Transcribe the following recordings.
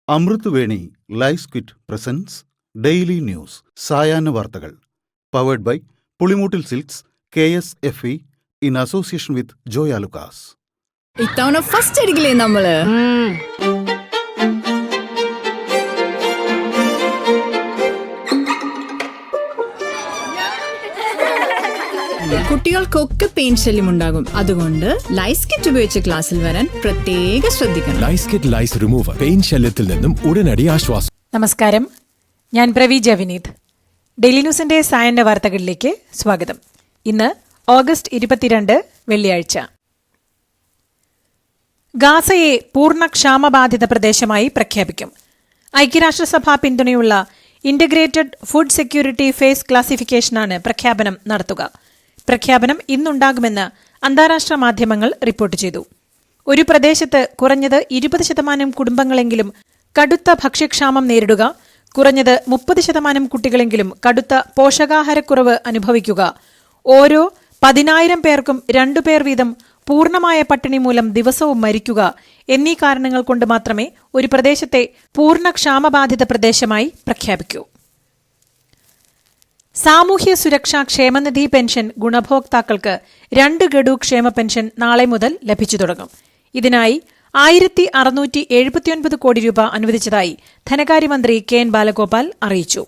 അമൃത് Veni life quit presents daily news സായാഹ്ന വാർത്തകൾ powered by Pulimoottil silks KSFE in association with Joyalukkas. ഇത്തവണ first അടിക്കില്ലേ നമ്മള്? കുട്ടികൾക്കൊക്കെ പെയിൻ ശല്യം ഉണ്ടാകും. അതുകൊണ്ട് ലൈസ് കിറ്റ് ഉപയോഗിച്ച് ക്ലാസ്സിൽ വരാൻ പ്രത്യേക ശ്രദ്ധിക്കണം. ലൈസ് കിറ്റ് ലൈസ് റിമൂവർ പെയിൻ ശല്യത്തിൽ നിന്നും ഉടനടി ആശ്വാസം. നമസ്കാരം, ഞാൻ പ്രവീജ വിനീത്. ഡെയിലി ന്യൂസിന്റെ സായന്ന വാർത്തകളിലേക്ക് സ്വാഗതം. ഇന്ന് ഓഗസ്റ്റ് 22 വെള്ളിയാഴ്ച. ഗാസയെ പൂർണ്ണ ക്ഷാമബാധിത പ്രദേശമായി പ്രഖ്യാപിക്കും. ഐക്യരാഷ്ട്രസഭ പിന്തുണയുള്ള ഇന്റഗ്രേറ്റഡ് ഫുഡ് സെക്യൂരിറ്റി ഫേസ് ക്ലാസിഫിക്കേഷനാണ് പ്രഖ്യാപനം നടത്തുക. പ്രഖ്യാപനം ഇന്നുണ്ടാകുമെന്ന് അന്താരാഷ്ട്ര മാധ്യമങ്ങൾ റിപ്പോർട്ട് ചെയ്തു. ഒരു പ്രദേശത്ത് കുറഞ്ഞത് 20% കുടുംബങ്ങളെങ്കിലും കടുത്ത ഭക്ഷ്യക്ഷാമം നേരിടുക, കുറഞ്ഞത് 30% കുട്ടികളെങ്കിലും കടുത്ത പോഷകാഹാരക്കുറവ് അനുഭവിക്കുക, ഓരോ 10,000 പേർക്കും 2 പേർ വീതം പൂർണ്ണമായ പട്ടിണി മൂലം ദിവസവും മരിക്കുക എന്നീ കാരണങ്ങൾ കൊണ്ട് മാത്രമേ ഒരു പ്രദേശത്തെ പൂർണ്ണ ക്ഷാമബാധിത പ്രദേശമായി പ്രഖ്യാപിക്കൂ. സാമൂഹ്യ സുരക്ഷാ ക്ഷേമനിധി പെൻഷൻ ഗുണഭോക്താക്കൾക്ക് 2 ഗഡു ക്ഷേമ പെൻഷൻ നാളെ മുതൽ ലഭിച്ചു തുടങ്ങും. ഇതിനായി 1679 കോടി രൂപ അനുവദിച്ചതായി ധനകാര്യമന്ത്രി KN ബാലഗോപാൽ അറിയിച്ചു.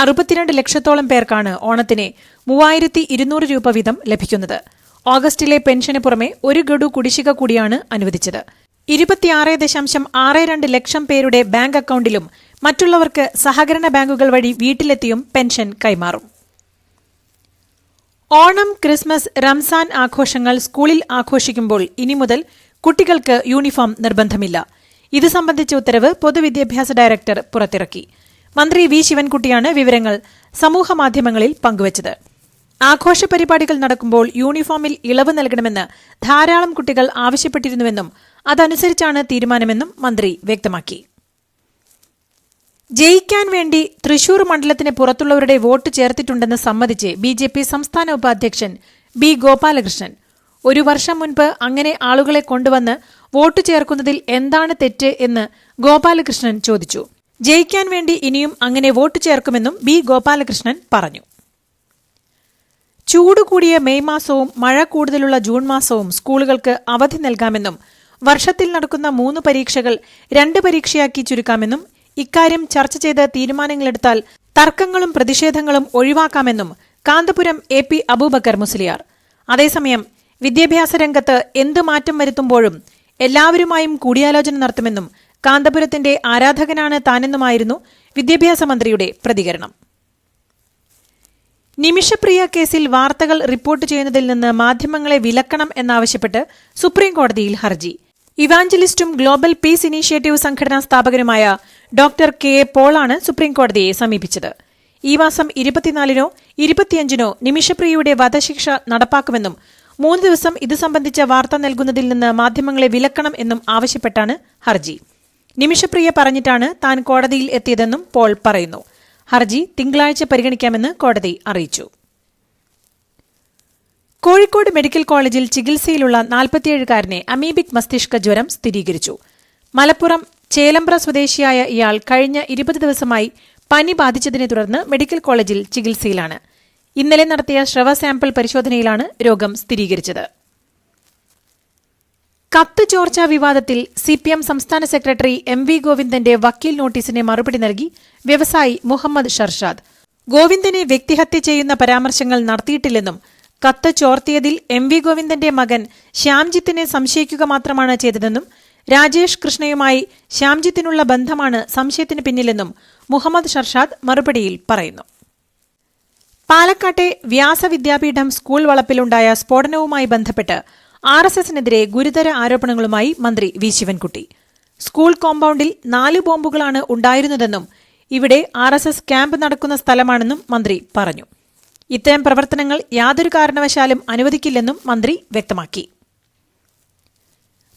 62 ലക്ഷത്തോളം പേർക്കാണ് ഓണത്തിന് 3200 രൂപ വീതം ലഭിക്കുന്നത്. ഓഗസ്റ്റിലെ പെൻഷന് പുറമെ 1 ഗഡു കുടിശ്ശിക കൂടിയാണ് അനുവദിച്ചത്. 26.62 ലക്ഷം പേരുടെ ബാങ്ക് അക്കൌണ്ടിലും മറ്റുള്ളവർക്ക് സഹകരണ ബാങ്കുകൾ വഴി വീട്ടിലെത്തിയും പെൻഷൻ കൈമാറും. ഓണം, ക്രിസ്മസ്, റംസാൻ ആഘോഷങ്ങൾ സ്കൂളിൽ ആഘോഷിക്കുമ്പോൾ ഇനി മുതൽ കുട്ടികൾക്ക് യൂണിഫോം നിർബന്ധമില്ല. ഇത് സംബന്ധിച്ച ഉത്തരവ് പൊതുവിദ്യാഭ്യാസ ഡയറക്ടർ പുറത്തിറക്കി. മന്ത്രി V. ശിവൻകുട്ടിയാണ് വിവരങ്ങൾ സമൂഹമാധ്യമങ്ങളിൽ പങ്കുവച്ചത്. ആഘോഷ പരിപാടികൾ നടക്കുമ്പോൾ യൂണിഫോമിൽ ഇളവ് നൽകണമെന്ന് ധാരാളം കുട്ടികൾ ആവശ്യപ്പെട്ടിരുന്നുവെന്നും അതനുസരിച്ചാണ് തീരുമാനമെന്നും മന്ത്രി വ്യക്തമാക്കി. ജയിക്കാൻ വേണ്ടി തൃശൂർ മണ്ഡലത്തിന് പുറത്തുള്ളവരുടെ വോട്ട് ചേർത്തിട്ടുണ്ടെന്ന് സമ്മതിച്ച് BJP സംസ്ഥാന ഉപാധ്യക്ഷൻ B. ഗോപാലകൃഷ്ണൻ. 1 വർഷം മുൻപ് അങ്ങനെ ആളുകളെ കൊണ്ടുവന്ന് വോട്ട് ചേർക്കുന്നതിൽ എന്താണ് തെറ്റ് എന്ന് ഗോപാലകൃഷ്ണൻ ചോദിച്ചു. ജയിക്കാൻ വേണ്ടി ഇനിയും അങ്ങനെ വോട്ട് ചേർക്കുമെന്നും B. ഗോപാലകൃഷ്ണൻ പറഞ്ഞു. ചൂട് കൂടിയ മെയ് മാസവും മഴ കൂടുതലുള്ള ജൂൺ മാസവും സ്കൂളുകൾക്ക് അവധി നൽകാമെന്നും വർഷത്തിൽ നടക്കുന്ന 3 പരീക്ഷകൾ 2 പരീക്ഷയാക്കി ചുരുക്കാമെന്നും ഇക്കാര്യം ചർച്ച ചെയ്ത് തീരുമാനങ്ങളെടുത്താൽ തർക്കങ്ങളും പ്രതിഷേധങ്ങളും ഒഴിവാക്കാമെന്നും കാന്തപുരം AP അബൂബക്കർ മുസ്ലിയാർ. അതേസമയം വിദ്യാഭ്യാസ രംഗത്ത് എന്ത് മാറ്റം വരുത്തുമ്പോഴും എല്ലാവരുമായും കൂടിയാലോചന നടത്തുമെന്നും കാന്തപുരത്തിന്റെ ആരാധകനാണ് താനെന്നുമായിരുന്നു വിദ്യാഭ്യാസ മന്ത്രിയുടെ പ്രതികരണം. നിമിഷപ്രിയ കേസിൽ വാർത്തകൾ റിപ്പോർട്ട് ചെയ്യുന്നതിൽ നിന്ന് മാധ്യമങ്ങളെ വിലക്കണം എന്നാവശ്യപ്പെട്ട് സുപ്രീംകോടതിയിൽ ഹർജി. ഇവാഞ്ചലിസ്റ്റും ഗ്ലോബൽ പീസ് ഇനീഷ്യേറ്റീവ് സംഘടനാ സ്ഥാപകനുമായ ഡോക്ടർ KA പോളാണ് സുപ്രീംകോടതിയെ സമീപിച്ചത്. ഈ മാസം 24-നോ 25-നോ നിമിഷപ്രിയയുടെ വധശിക്ഷ നടപ്പാക്കുമെന്നും 3 ദിവസം ഇത് സംബന്ധിച്ച വാർത്ത നൽകുന്നതിൽ നിന്ന് മാധ്യമങ്ങളെ വിലക്കണം എന്നും ആവശ്യപ്പെട്ടാണ് ഹർജി. നിമിഷപ്രിയ പറഞ്ഞിട്ടാണ് താൻ കോടതിയിൽ എത്തിയതെന്നും പോൾ പറയുന്നു. ഹർജി തിങ്കളാഴ്ച പരിഗണിക്കാമെന്ന് കോടതി അറിയിച്ചു. കോഴിക്കോട് മെഡിക്കൽ കോളേജിൽ ചികിത്സയിലുള്ള 47-കാരനെ അമീബിക് മസ്തിഷ്ക ജ്വരം സ്ഥിരീകരിച്ചു. മലപ്പുറം ചേലമ്പ്ര സ്വദേശിയായ ഇയാൾ കഴിഞ്ഞ 20 ദിവസമായി പനി ബാധിച്ചതിനെ തുടർന്ന് മെഡിക്കൽ കോളേജിൽ ചികിത്സയിലാണ്. ഇന്നലെ നടത്തിയ സ്രവ സാമ്പിൾ പരിശോധനയിലാണ് രോഗം സ്ഥിരീകരിച്ചത്. കത്ത് ചോർച്ചാ വിവാദത്തിൽ CPM സംസ്ഥാന സെക്രട്ടറി MV ഗോവിന്ദന്റെ വക്കീൽ നോട്ടീസിന് മറുപടി നൽകി വ്യവസായി മുഹമ്മദ് ഷർഷാദ്. ഗോവിന്ദനെ വ്യക്തിഹത്യ ചെയ്യുന്ന പരാമർശങ്ങൾ നടത്തിയിട്ടില്ലെന്നും കത്ത് ചോർത്തിയതിൽ MV ഗോവിന്ദന്റെ മകൻ ശ്യാംജിത്തിനെ സംശയിക്കുക മാത്രമാണ് ചെയ്തതെന്നും രാജേഷ് കൃഷ്ണയുമായി ശ്യാംജിത്തിനുള്ള ബന്ധമാണ് സംശയത്തിന് പിന്നിലെന്നും മുഹമ്മദ് ഷർഷാദ് മറുപടിയിൽ പറയുന്നു. പാലക്കാട്ടെ വ്യാസവിദ്യാപീഠം സ്കൂൾ വളപ്പിലുണ്ടായ സ്ഫോടനവുമായി ബന്ധപ്പെട്ട് RSSനെതിരെ ഗുരുതര ആരോപണങ്ങളുമായി മന്ത്രി V. ശിവൻകുട്ടി. സ്കൂൾ കോമ്പൌണ്ടിൽ 4 ബോംബുകളാണ് ഉണ്ടായിരുന്നതെന്നും ഇവിടെ RSS ക്യാമ്പ് നടക്കുന്ന സ്ഥലമാണെന്നും മന്ത്രി പറഞ്ഞു. ഇത്തരം പ്രവർത്തനങ്ങൾ യാതൊരു കാരണവശാലും അനുവദിക്കില്ലെന്നും മന്ത്രി വ്യക്തമാക്കി.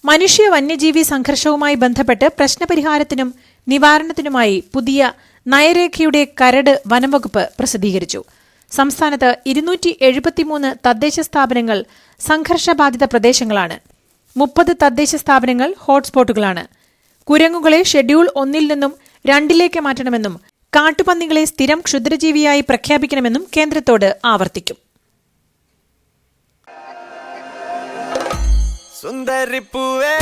മനുഷ്യ വന്യജീവി സംഘർഷവുമായി ബന്ധപ്പെട്ട് പ്രശ്നപരിഹാരത്തിനും നിവാരണത്തിനുമായി പുതിയ നയരേഖയുടെ കരട് വനംവകുപ്പ് പ്രസിദ്ധീകരിച്ചു. സംസ്ഥാനത്ത് 273 തദ്ദേശ സ്ഥാപനങ്ങൾ സംഘർഷബാധിത പ്രദേശങ്ങളാണ്. 30 തദ്ദേശ സ്ഥാപനങ്ങൾ ഹോട്ട്സ്പോട്ടുകളാണ്. കുരങ്ങുകളെ ഷെഡ്യൂൾ 1 നിന്നും 2 മാറ്റണമെന്നും കാട്ടുപന്നികളെ സ്ഥിരം ക്ഷുദ്രജീവിയായി പ്രഖ്യാപിക്കണമെന്നും കേന്ദ്രത്തോട് ആവർത്തിക്കും. സുന്ദരിപ്പൂവേ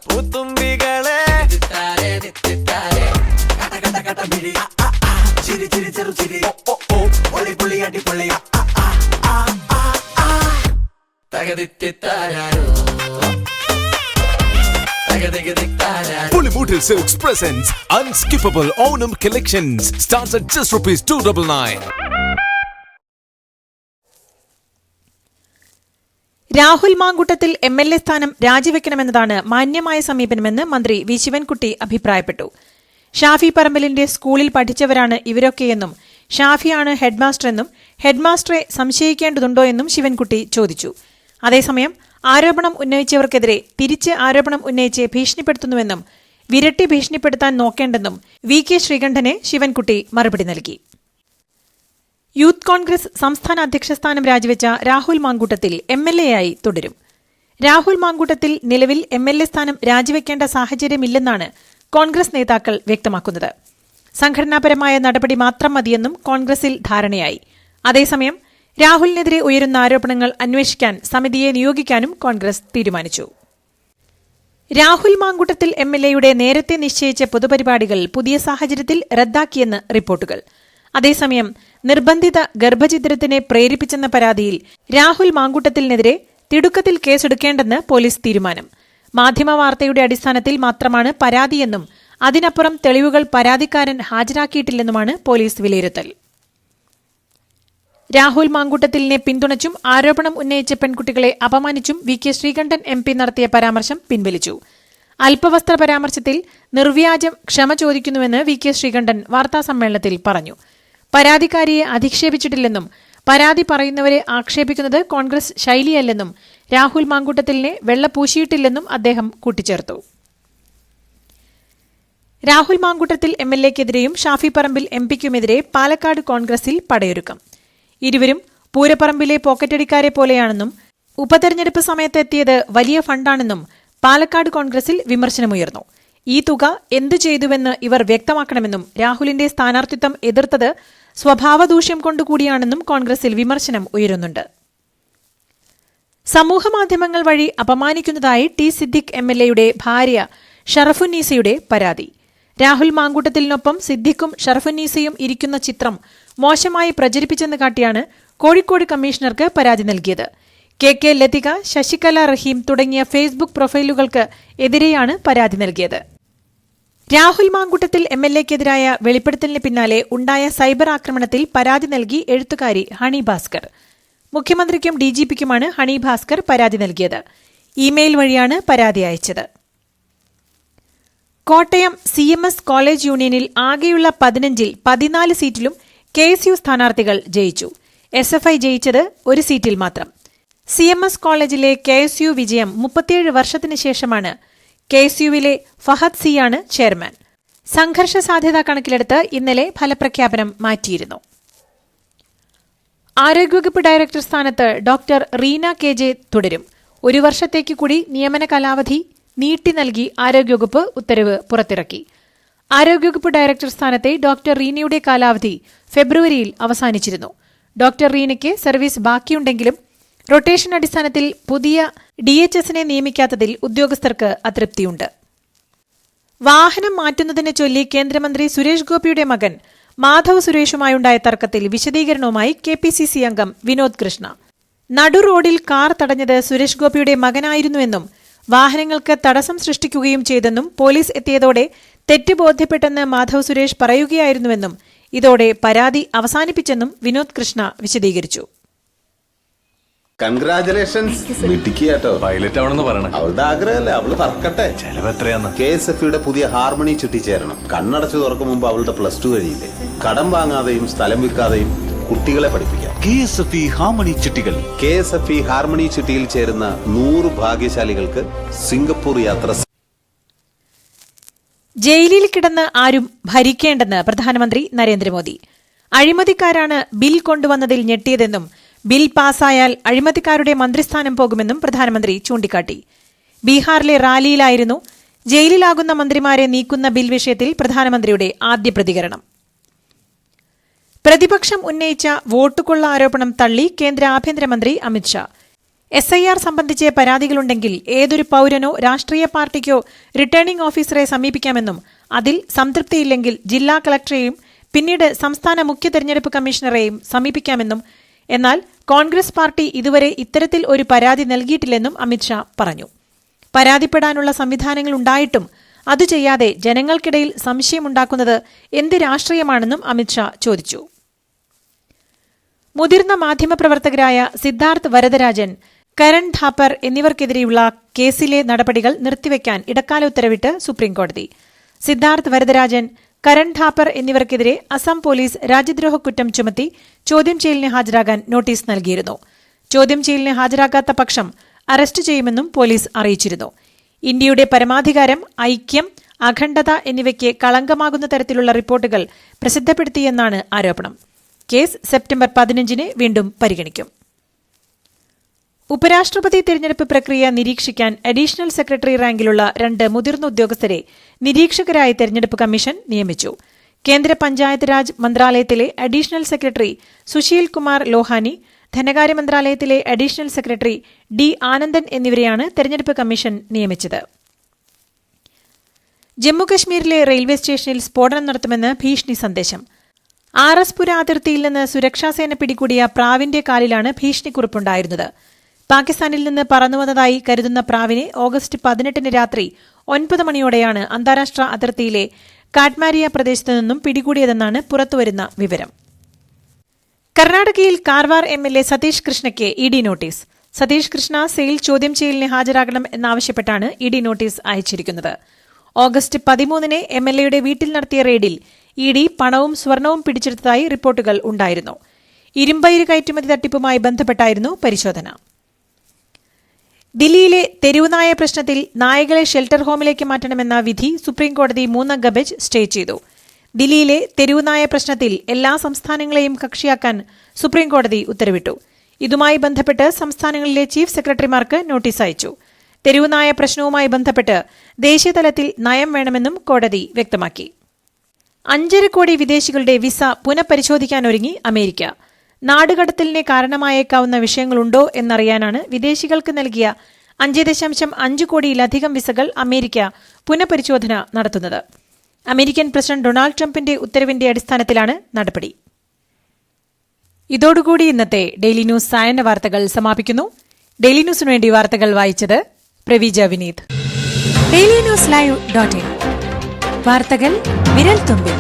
പൂത്തുമ്പികളെ Pulimutil Silks presents Unskippable Onam Collections. Starts at just ₹299. Rahul Mamkootathil MLA സ്ഥാനം രാജിവെക്കണമെന്നതാണ് മാന്യമായ സമീപനമെന്ന് മന്ത്രി വി ശിവൻകുട്ടി അഭിപ്രായപ്പെട്ടു. ഷാഫി പറമ്പലിന്റെ സ്കൂളിൽ പഠിച്ചവരാണ് ഇവരൊക്കെയെന്നും ഷാഫിയാണ് ഹെഡ്മാസ്റ്ററെന്നും ഹെഡ്മാസ്റ്ററെ സംശയിക്കേണ്ടതുണ്ടോ എന്നും ശിവൻകുട്ടി ചോദിച്ചു. അതേസമയം ആരോപണം ഉന്നയിച്ചവർക്കെതിരെ തിരിച്ച് ആരോപണം ഉന്നയിച്ച് ഭീഷണിപ്പെടുത്തുന്നുവെന്നും വിരട്ടി ഭീഷണിപ്പെടുത്താൻ നോക്കേണ്ടെന്നും VK ശ്രീകണ്ഠന് ശിവൻകുട്ടി മറുപടി നൽകി. യൂത്ത് കോൺഗ്രസ് സംസ്ഥാന അധ്യക്ഷസ്ഥാനം രാജിവെച്ച രാഹുൽ മാങ്കൂട്ടത്തിൽ MLA ആയി തുടരും. രാഹുൽ മാങ്കൂട്ടത്തിൽ നിലവിൽ MLA സ്ഥാനം രാജിവെക്കേണ്ട സാഹചര്യമില്ലെന്നാണ് കോൺഗ്രസ് നേതാക്കൾ വ്യക്തമാക്കുന്നത്. സംഘടനാപരമായ നടപടി മാത്രം മതിയെന്നും കോൺഗ്രസിൽ ധാരണയായി. അതേസമയം രാഹുലിനെതിരെ ഉയരുന്ന ആരോപണങ്ങൾ അന്വേഷിക്കാൻ സമിതിയെ നിയോഗിക്കാനും കോൺഗ്രസ് തീരുമാനിച്ചു. രാഹുൽ മാങ്കൂട്ടത്തിൽ MLAയുടെ നേരത്തെ നിശ്ചയിച്ച പൊതുപരിപാടികൾ പുതിയ സാഹചര്യത്തിൽ റദ്ദാക്കിയെന്ന് റിപ്പോർട്ടുകൾ. അതേസമയം നിർബന്ധിത ഗർഭഛിദ്രത്തിനെ പ്രേരിപ്പിച്ചെന്ന പരാതിയിൽ രാഹുൽ മാങ്കൂട്ടത്തിനെതിരെ തിടുക്കത്തിൽ കേസെടുക്കേണ്ടെന്ന് പോലീസ് തീരുമാനം. മാധ്യമവാർത്തയുടെ അടിസ്ഥാനത്തിൽ മാത്രമാണ് പരാതിയെന്നും അതിനപ്പുറം തെളിവുകൾ പരാതിക്കാരൻ ഹാജരാക്കിയിട്ടില്ലെന്നുമാണ് പോലീസ് വിലയിരുത്തൽ. രാഹുൽ മാങ്കൂട്ടത്തിലിനെ പിന്തുണച്ചും ആരോപണം ഉന്നയിച്ച പെൺകുട്ടികളെ അപമാനിച്ചും VK ശ്രീകണ്ഠൻ MP നടത്തിയ പരാമർശം പിൻവലിച്ചു. അല്പവസ്ത്ര പരാമർശത്തിൽ നിർവ്യാജം ക്ഷമ ചോദിക്കുന്നുവെന്ന് VK ശ്രീകണ്ഠൻ വാർത്താസമ്മേളനത്തിൽ പറഞ്ഞു. പരാതിക്കാരിയെ അധിക്ഷേപിച്ചിട്ടില്ലെന്നും പരാതി പറയുന്നവരെ ആക്ഷേപിക്കുന്നത് കോൺഗ്രസ് ശൈലിയല്ലെന്നും രാഹുൽ മാങ്കൂട്ടത്തിലിനെ വെള്ളപൂശിയിട്ടില്ലെന്നും അദ്ദേഹം കൂട്ടിച്ചേർത്തു. രാഹുൽ മാങ്കൂട്ടത്തിൽ MLAക്കെതിരെയും ഷാഫി പറമ്പിൽ MPക്കുമെതിരെ പാലക്കാട് കോൺഗ്രസിൽ പടയൊരുക്കം. ഇരുവരും പൂരപ്പറമ്പിലെ പോക്കറ്റടിക്കാരെ പോലെയാണെന്നും ഉപതെരഞ്ഞെടുപ്പ് സമയത്തെത്തിയത് വലിയ ഫണ്ടാണെന്നും പാലക്കാട് കോൺഗ്രസിൽ വിമർശനമുയർന്നു. ഈ തുക എന്തു ചെയ്തുവെന്ന് ഇവർ വ്യക്തമാക്കണമെന്നും രാഹുലിന്റെ സ്ഥാനാർത്ഥിത്വം എതിർത്തത് സ്വഭാവദൂഷ്യം കൊണ്ടുകൂടിയാണെന്നും കോൺഗ്രസിൽ വിമർശനം ഉയരുന്നുണ്ട്. സമൂഹമാധ്യമങ്ങൾ വഴി അപമാനിക്കുന്നതായി T സിദ്ദിഖ് MLAയുടെ ഭാര്യ ഷറഫുന്നീസയുടെ പരാതി. രാഹുൽ മാങ്കൂട്ടത്തിലിനൊപ്പം സിദ്ദിഖും ഷറഫുന്നീസയും ഇരിക്കുന്ന ചിത്രം മോശമായി പ്രചരിപ്പിച്ചെന്ന് കാട്ടിയാണ് കോഴിക്കോട് കമ്മീഷണർക്ക് പരാതി നൽകിയത്. KK ലതിക, ശശികല റഹീം തുടങ്ങിയ ഫേസ്ബുക്ക് പ്രൊഫൈലുകൾക്ക് എതിരെയാണ് പരാതി നൽകിയത്. രാഹുൽ മാങ്കൂട്ടത്തിൽ MLAക്കെതിരായ വെളിപ്പെടുത്തലിന് പിന്നാലെ ഉണ്ടായ സൈബർ ആക്രമണത്തിൽ പരാതി നൽകി എഴുത്തുകാരി ഹണി ഭാസ്കർ. മുഖ്യമന്ത്രിക്കും DGPക്കുമാണ് ഹണി ഭാസ്കർ പരാതി നൽകിയത്. ഇമെയിൽ വഴിയാണ് പരാതി അയച്ചത്. കോട്ടയം CMS കോളേജ് യൂണിയനിൽ ആകെയുള്ള 15-ൽ 14 സീറ്റിലും KSU സ്ഥാനാർത്ഥികൾ ജയിച്ചു. SFI ജയിച്ചത് ഒരു സീറ്റിൽ മാത്രം. CMS കോളേജിലെ KSU വിജയം 37 വർഷത്തിനു ശേഷമാണ്. KSUവിലെ ഫഹദ് സിയാണ് ചെയർമാൻ. സംഘർഷ സാധ്യത കണക്കിലെടുത്ത് ഇന്നലെ ഫലപ്രഖ്യാപനം മാറ്റിയിരുന്നു. ആരോഗ്യവകുപ്പ് ഡയറക്ടർ സ്ഥാനത്ത് ഡോക്ടർ റീന KJ തുടരും. ഒരു വർഷത്തേക്ക് കൂടി നിയമന കാലാവധി നീട്ടി നൽകി ആരോഗ്യവകുപ്പ് ഉത്തരവ് പുറത്തിറക്കി. ആരോഗ്യവകുപ്പ് ഡയറക്ടർ സ്ഥാനത്തെ ഡോക്ടർ റീനയുടെ കാലാവധി ഫെബ്രുവരിയിൽ അവസാനിച്ചിരുന്നു. ഡോക്ടർ റീനയ്ക്ക് സർവീസ് ബാക്കിയുണ്ടെങ്കിലും റൊട്ടേഷൻ അടിസ്ഥാനത്തിൽ പുതിയ DHSനെ നിയമിക്കാത്തതിൽ ഉദ്യോഗസ്ഥർക്ക് അതൃപ്തിയുണ്ട്. വാഹനം മാറ്റുന്നതിനെ ചൊല്ലി കേന്ദ്രമന്ത്രി സുരേഷ് ഗോപിയുടെ മകൻ മാധവ് സുരേഷുമായുണ്ടായ തർക്കത്തിൽ വിശദീകരണവുമായി KPCC അംഗം വിനോദ് കൃഷ്ണ. നടു റോഡിൽ കാർ തടഞ്ഞത് സുരേഷ് ഗോപിയുടെ മകനായിരുന്നുവെന്നും വാഹനങ്ങൾക്ക് തടസ്സം സൃഷ്ടിക്കുകയും ചെയ്തെന്നും പോലീസ് എത്തിയതോടെ തെറ്റ് ബോധ്യപ്പെട്ടെന്ന് മാധവ് സുരേഷ് പറയുകയായിരുന്നുവെന്നും ഇതോടെ പരാതി അവസാനിപ്പിച്ചെന്നും വിനോദ് കൃഷ്ണ വിശദീകരിച്ചു. കൺഗ്രാചുലേഷൻസ് മിടുക്കിയാട്ടോ. പൈലറ്റ് ആവണമെന്ന് പറയണേ. അവളുടെ ആഗ്രഹമല്ലേ, അവള് പറക്കട്ടെ. ചെലവ് എത്രയാന്ന്? KSFയുടെ പുതിയ ഹാർമണി ചുറ്റി ചേരണം. കണ്ണടച്ചു തുറക്കും മുമ്പ് അവളുടെ +2 കഴിയില്ലേ. കടം വാങ്ങാതെയും സ്ഥലം വിൽക്കാതെയും കുട്ടികളെ പഠിപ്പിക്കാം. KSFE ഹാർമണി ചിട്ടികൾ. KSFE ഹാർമണി ചുറ്റിയിൽ ചേരുന്ന 100 ഭാഗ്യശാലികൾക്ക് സിംഗപ്പൂർ യാത്ര. ജയിലിൽ കിടന്ന് ആരും ഭരിക്കേണ്ടെന്ന് പ്രധാനമന്ത്രി നരേന്ദ്രമോദി. അഴിമതിക്കാരാണ് ബിൽ കൊണ്ടുവന്നതിൽ ഞെട്ടിയതെന്നും ബിൽ പാസായാൽ അഴിമതിക്കാരുടെ മന്ത്രിസ്ഥാനം പോകുമെന്നും പ്രധാനമന്ത്രി ചൂണ്ടിക്കാട്ടി. ബീഹാറിലെ റാലിയിലായിരുന്നു ജയിലിലാകുന്ന മന്ത്രിമാരെ നീക്കുന്ന ബിൽ വിഷയത്തിൽ പ്രധാനമന്ത്രിയുടെ ആദ്യ പ്രതികരണം. പ്രതിപക്ഷം ഉന്നയിച്ച വോട്ടുകൊള്ള ആരോപണം തള്ളി കേന്ദ്ര ആഭ്യന്തരമന്ത്രി അമിത്ഷാ. SIR സംബന്ധിച്ച് പരാതികളുണ്ടെങ്കിൽ ഏതൊരു പൌരനോ രാഷ്ട്രീയ പാർട്ടിക്കോ റിട്ടേണിംഗ് ഓഫീസറെ സമീപിക്കാമെന്നും അതിൽ സംതൃപ്തിയില്ലെങ്കിൽ ജില്ലാ കളക്ടറെയും പിന്നീട് സംസ്ഥാന മുഖ്യ തെരഞ്ഞെടുപ്പ് കമ്മീഷണറെയും സമീപിക്കാമെന്നും, എന്നാൽ കോൺഗ്രസ് പാർട്ടി ഇതുവരെ ഇത്തരത്തിൽ ഒരു പരാതി നൽകിയിട്ടില്ലെന്നും അമിത്ഷാ പറഞ്ഞു. പരാതിപ്പെടാനുള്ള സംവിധാനങ്ങൾ ഉണ്ടായിട്ടും അത് ചെയ്യാതെ ജനങ്ങൾക്കിടയിൽ സംശയമുണ്ടാക്കുന്നത് എന്ത് രാഷ്ട്രീയമാണെന്നും അമിത്ഷാ ചോദിച്ചു. മുതിർന്ന മാധ്യമപ്രവർത്തകരായ സിദ്ധാർത്ഥ് വരദരാജൻ, കരൺ ഥാപ്പർ എന്നിവർക്കെതിരെയുള്ള കേസിലെ നടപടികൾ നിർത്തിവെക്കാൻ ഇടക്കാല ഉത്തരവിട്ട് സുപ്രീംകോടതി. സിദ്ധാർത്ഥ് വരദരാജൻ, കരൺ ഥാപ്പർ എന്നിവർക്കെതിരെ അസം പോലീസ് രാജ്യദ്രോഹ കുറ്റം ചുമത്തി ചോദ്യം ചെയ്യലിന് ഹാജരാകാൻ നോട്ടീസ് നൽകിയിരുന്നു. ചോദ്യം ചെയ്യലിന് ഹാജരാകാത്ത പക്ഷം അറസ്റ്റ് ചെയ്യുമെന്നും പോലീസ് അറിയിച്ചിരുന്നു. ഇന്ത്യയുടെ പരമാധികാരം, ഐക്യം, അഖണ്ഡത എന്നിവയ്ക്ക് കളങ്കമാകുന്ന തരത്തിലുള്ള റിപ്പോർട്ടുകൾ പ്രസിദ്ധപ്പെടുത്തിയെന്നാണ് ആരോപണം. കേസ് സെപ്റ്റംബർ 15 വീണ്ടും പരിഗണിക്കും. ഉപരാഷ്ട്രപതി തെരഞ്ഞെടുപ്പ് പ്രക്രിയ നിരീക്ഷിക്കാൻ അഡീഷണൽ സെക്രട്ടറി റാങ്കിലുള്ള 2 മുതിർന്ന ഉദ്യോഗസ്ഥരെ നിരീക്ഷകരായി തെരഞ്ഞെടുപ്പ് കമ്മീഷൻ നിയമിച്ചു. കേന്ദ്ര പഞ്ചായത്ത് രാജ് മന്ത്രാലയത്തിലെ അഡീഷണൽ സെക്രട്ടറി സുശീൽ കുമാർ ലോഹാനി, ധനകാര്യ മന്ത്രാലയത്തിലെ അഡീഷണൽ സെക്രട്ടറി D. ആനന്ദൻ എന്നിവരെയാണ് തെരഞ്ഞെടുപ്പ് കമ്മീഷൻ നിയമിച്ചത്. ജമ്മുകശ്മീരിലെ റെയിൽവേ സ്റ്റേഷനിൽ സ്ഫോടനം നടത്തുമെന്ന് ഭീഷണി സന്ദേശം. RS പുര അതിർത്തിയിൽ നിന്ന് സുരക്ഷാസേന പിടികൂടിയ പ്രാവിന്റെ കാലിലാണ് ഭീഷണിക്കുറിപ്പുണ്ടായിരുന്നത്. പാകിസ്ഥാനിൽ നിന്ന് പറന്നുവന്നതായി കരുതുന്ന പ്രാവിനെ ഓഗസ്റ്റ് 18 രാത്രി 9 മണിയോടെയാണ് അന്താരാഷ്ട്ര അതിർത്തിയിലെ കാട്മാരിയ പ്രദേശത്തു നിന്നും പിടികൂടിയതെന്നാണ് പുറത്തുവരുന്ന വിവരം. കർണാടകയിൽ കാർവാർ MLA സതീഷ് കൃഷ്ണയ്ക്ക് ED നോട്ടീസ്. സതീഷ് കൃഷ്ണ സെയിൽ ചോദ്യം ചെയ്യലിന് ഹാജരാകണം എന്നാവശ്യപ്പെട്ടാണ് ED നോട്ടീസ് അയച്ചിരിക്കുന്നത്. ഓഗസ്റ്റ് 13 MLAയുടെ വീട്ടിൽ നടത്തിയ റെയ്ഡിൽ ED പണവും സ്വർണവും പിടിച്ചെടുത്തതായി റിപ്പോർട്ടുകൾ ഉണ്ടായിരുന്നു. ഇരുമ്പയിര് കയറ്റുമതി തട്ടിപ്പുമായി ബന്ധപ്പെട്ടായിരുന്നു പരിശോധന. ദില്ലിയിലെ തെരുവുനായ പ്രശ്നത്തിൽ നായകളെ ഷെൽട്ടർ ഹോമിലേക്ക് മാറ്റണമെന്ന വിധി സുപ്രീംകോടതി 3-അംഗ ബെഞ്ച് സ്റ്റേ ചെയ്തു. ദില്ലിയിലെ തെരുവുനായ പ്രശ്നത്തിൽ എല്ലാ സംസ്ഥാനങ്ങളെയും കക്ഷിയാക്കാൻ സുപ്രീംകോടതി ഉത്തരവിട്ടു. ഇതുമായി ബന്ധപ്പെട്ട് സംസ്ഥാനങ്ങളിലെ ചീഫ് സെക്രട്ടറിമാർക്ക് നോട്ടീസ് അയച്ചു. തെരുവുനായ പ്രശ്നവുമായി ബന്ധപ്പെട്ട് ദേശീയതലത്തിൽ നയം വേണമെന്നും കോടതി വ്യക്തമാക്കി. 5.5 കോടി വിദേശികളുടെ വിസ പുനഃപരിശോധിക്കാനൊരുങ്ങി അമേരിക്ക. നാടുകടത്തലിന് കാരണമായേക്കാവുന്ന വിഷയങ്ങളുണ്ടോ എന്നറിയാനാണ് വിദേശികൾക്ക് നൽകിയ 5.5 കോടിയിലധികം വിസകൾ അമേരിക്ക പുനഃപരിശോധന നടത്തുന്നത്. അമേരിക്കൻ പ്രസിഡന്റ് ഡൊണാൾഡ് ട്രംപിന്റെ ഉത്തരവിന്റെ അടിസ്ഥാനത്തിലാണ് നടപടി. ഇതോടുകൂടി ഇന്നത്തെ ഡെയിലി ന്യൂസ് സായന്ന വാർത്തകൾ സമാപിക്കുന്നു. ഡെയിലി ന്യൂസിനു വേണ്ടി വാർത്തകൾ വായിച്ചത് പ്രവീജ വിനീത്. DailyNewsLive.in വാർത്തകൾ വിരൽ തുമ്പിൽ.